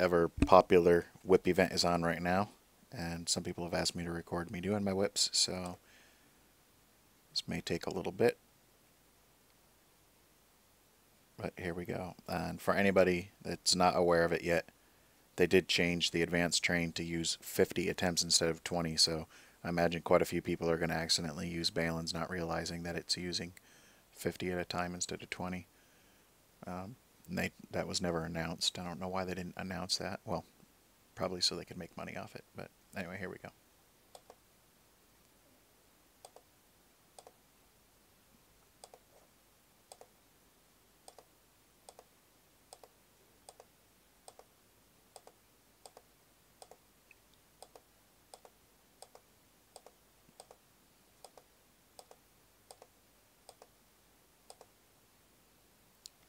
ever popular whip event is on right now, and some people have asked me to record me doing my whips, so this may take a little bit, but here we go. And for anybody that's not aware of it yet, they did change the advanced train to use 50 attempts instead of 20, so I imagine quite a few people are going to accidentally use balance, not realizing that it's using 50 at a time instead of 20. That was never announced. I don't know why they didn't announce that. Well, probably so they could make money off it, but anyway, here we go.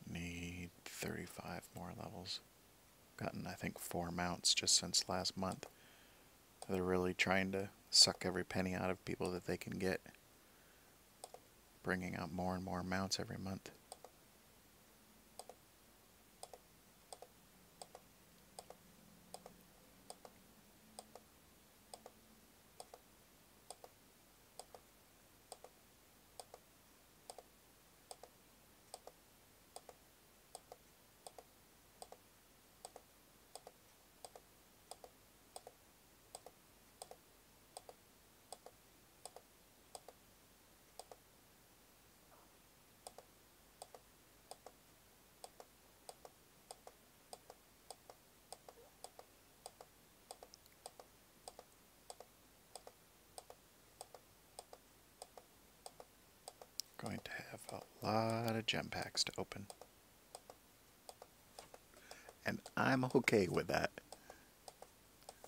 Need 35 more levels. Gotten, I think, 4 mounts just since last month. They're really trying to suck every penny out of people that they can get, bringing out more and more mounts every month. Going to have a lot of gem packs to open. And I'm okay with that.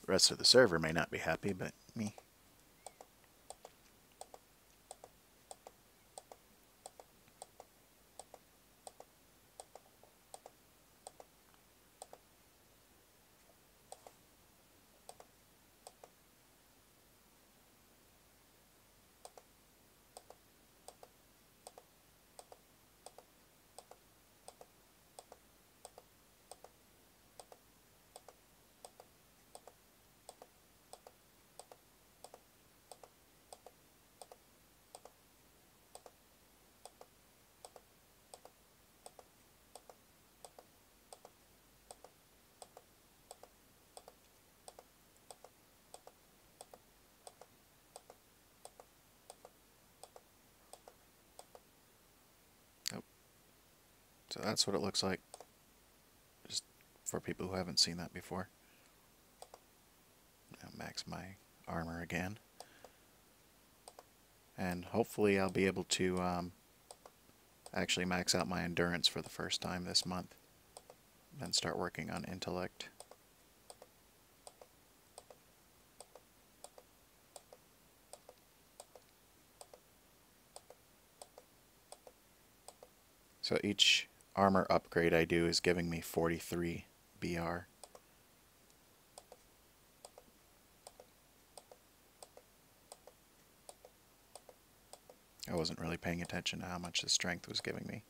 The rest of the server may not be happy, but me. So that's what it looks like, just for people who haven't seen that before. I'll max my armor again. And hopefully I'll be able to actually max out my endurance for the first time this month. Then start working on intellect. So each armor upgrade I do is giving me 43 BR. I wasn't really paying attention to how much the strength was giving me.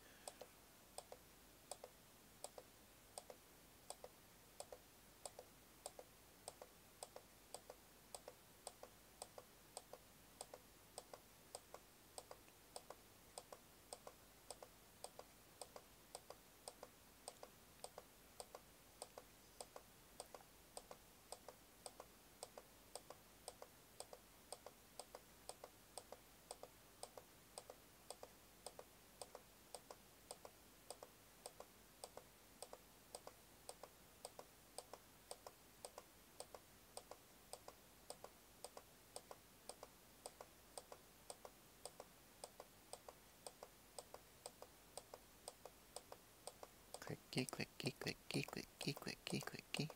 Clicky, clicky, clicky, clicky, clicky, clicky.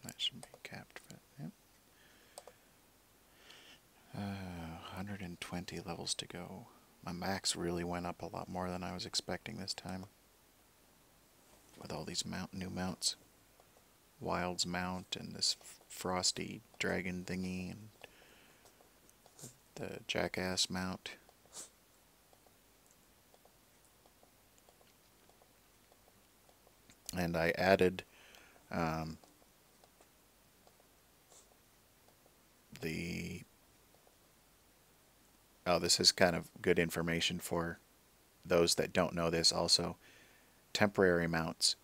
That should be capped for that. Yep. 120 levels to go. My max really went up a lot more than I was expecting this time, with all these new mounts. Wild's mount and this frosty dragon thingy and the jackass mount. And I added the... Oh, this is kind of good information for those that don't know this also. Temporary mounts.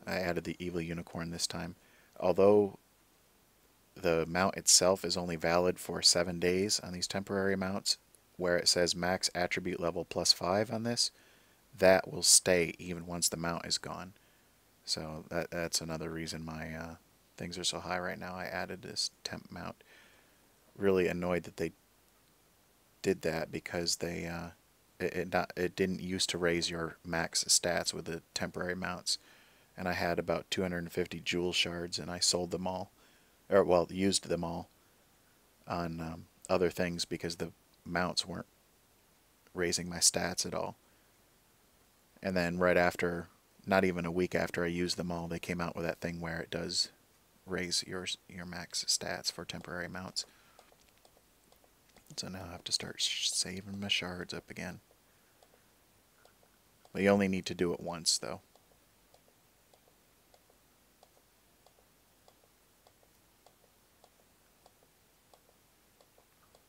I added the Evil Unicorn this time. Although the mount itself is only valid for 7 days on these temporary mounts, where it says max attribute level +5 on this, that will stay even once the mount is gone. So that's another reason my things are so high right now. I added this temp mount. Really annoyed that they did that because they it didn't used to raise your max stats with the temporary mounts, and I had about 250 jewel shards and I sold them all, or well, used them all on other things because the mounts weren't raising my stats at all. And then right after, not even a week after I used them all, they came out with that thing where it does raise your max stats for temporary mounts. So now I have to start saving my shards up again. But you only need to do it once, though.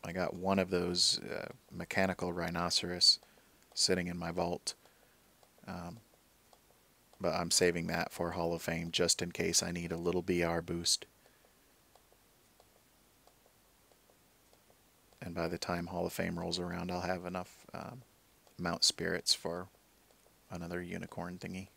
I got one of those mechanical rhinoceros sitting in my vault. But I'm saving that for Hall of Fame just in case I need a little BR boost. And by the time Hall of Fame rolls around, I'll have enough mount spirits for another unicorn thingy.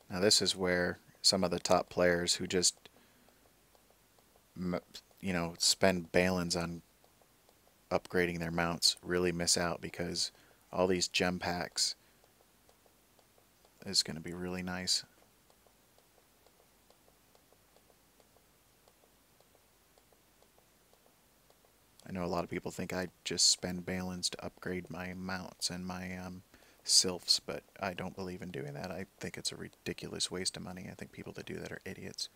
Now this is where some of the top players who just, spend balance on upgrading their mounts really miss out, because all these gem packs is going to be really nice. I know a lot of people think I just spend balance to upgrade my mounts and my sylphs, but I don't believe in doing that. I think it's a ridiculous waste of money. I think people that do that are idiots.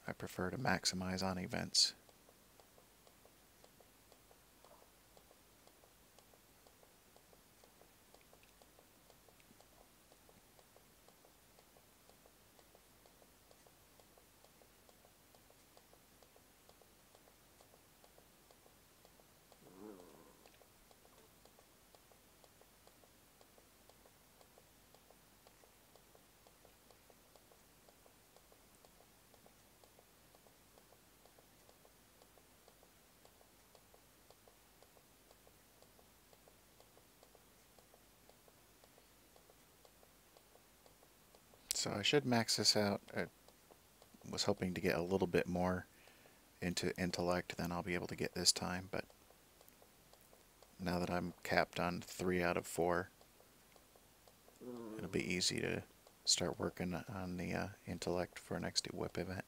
I prefer to maximize on events. So I should max this out. I was hoping to get a little bit more into intellect than I'll be able to get this time, but now that I'm capped on 3 out of 4, it'll be easy to start working on the intellect for next whip event.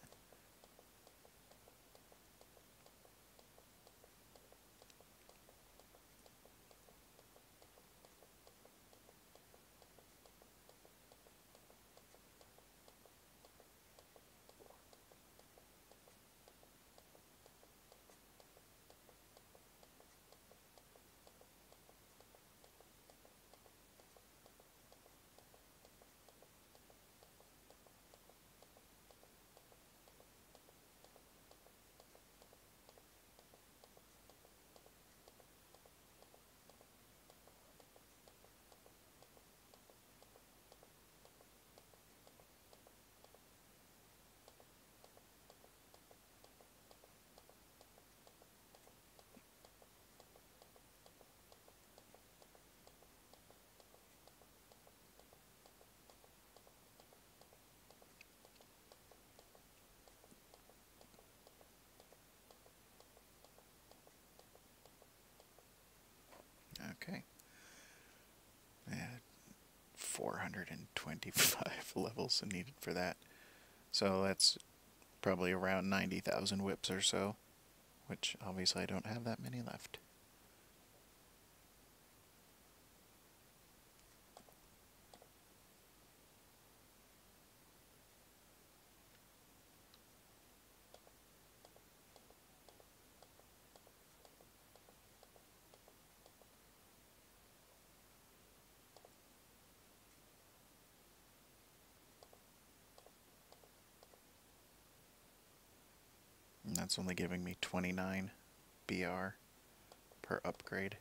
425 levels needed for that. So that's probably around 90,000 whips or so, which obviously I don't have that many left. And that's only giving me 29 BR per upgrade.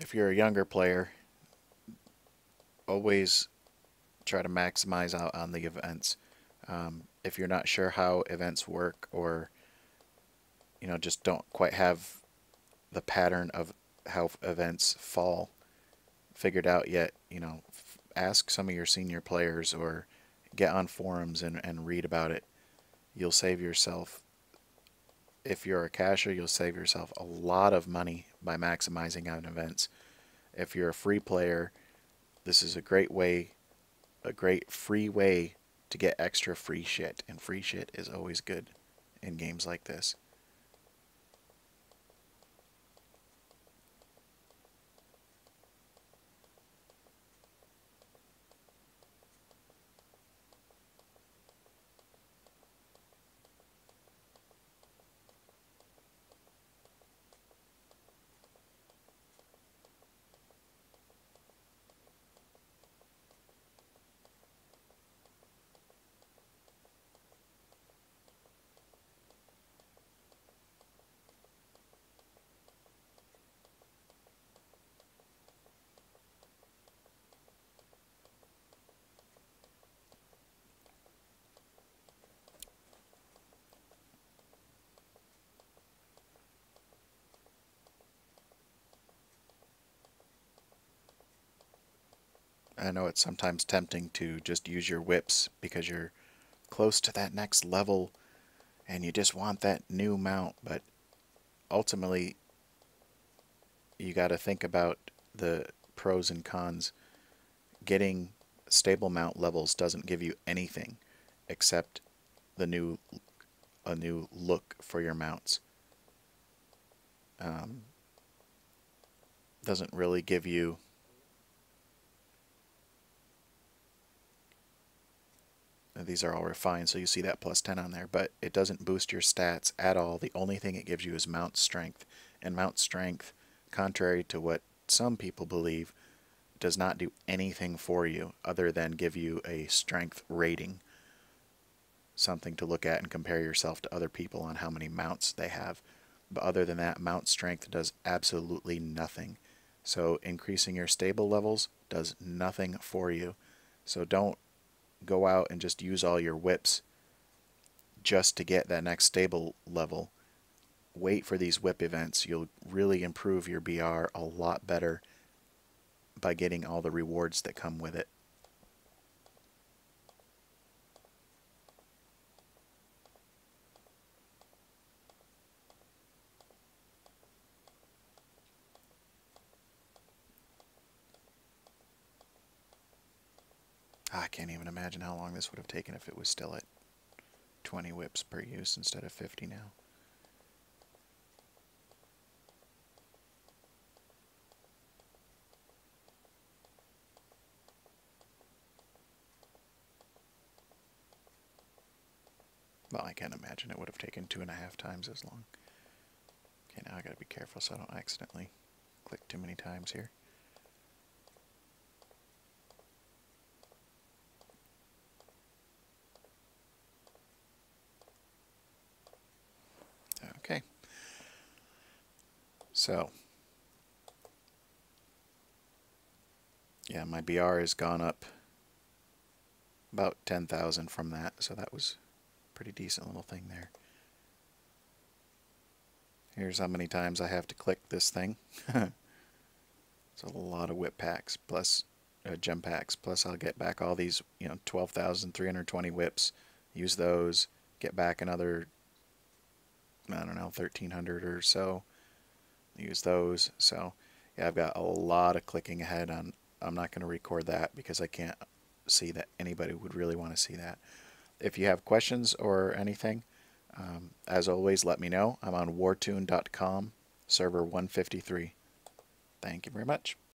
If you're a younger player, always try to maximize out on the events. If you're not sure how events work, or just don't quite have the pattern of how events fall figured out yet, ask some of your senior players or get on forums and read about it. You'll save yourself, if you're a cacher, you'll save yourself a lot of money by maximizing on events. If you're a free player, this is a great free way to get extra free shit, and free shit is always good in games like this. I know it's sometimes tempting to just use your whips because you're close to that next level and you just want that new mount, but ultimately you got to think about the pros and cons. Getting stable mount levels doesn't give you anything except the new a new look for your mounts. Um, doesn't really give you these are all refined, so you see that plus 10 on there, but it doesn't boost your stats at all. The only thing it gives you is mount strength, and mount strength, contrary to what some people believe, does not do anything for you other than give you a strength rating, something to look at and compare yourself to other people on how many mounts they have. But other than that, mount strength does absolutely nothing. So increasing your stable levels does nothing for you. So don't go out and just use all your whips just to get that next stable level. Wait for these whip events. You'll really improve your BR a lot better by getting all the rewards that come with it. I can't even imagine how long this would have taken if it was still at 20 whips per use instead of 50 now. Well, I can't imagine it would have taken 2.5 times as long. Okay, now I gotta be careful so I don't accidentally click too many times here. Okay. So, yeah, my BR has gone up about 10,000 from that, so that was a pretty decent little thing there. Here's how many times I have to click this thing. It's a lot of whip packs, plus gem packs, plus I'll get back all these, 12,320 whips, use those, get back another, I don't know, 1,300 or so, use those. So, yeah, I've got a lot of clicking ahead on. I'm not going to record that because I can't see that anybody would really want to see that. If you have questions or anything, as always, let me know. I'm on wartune.com, server 153. Thank you very much.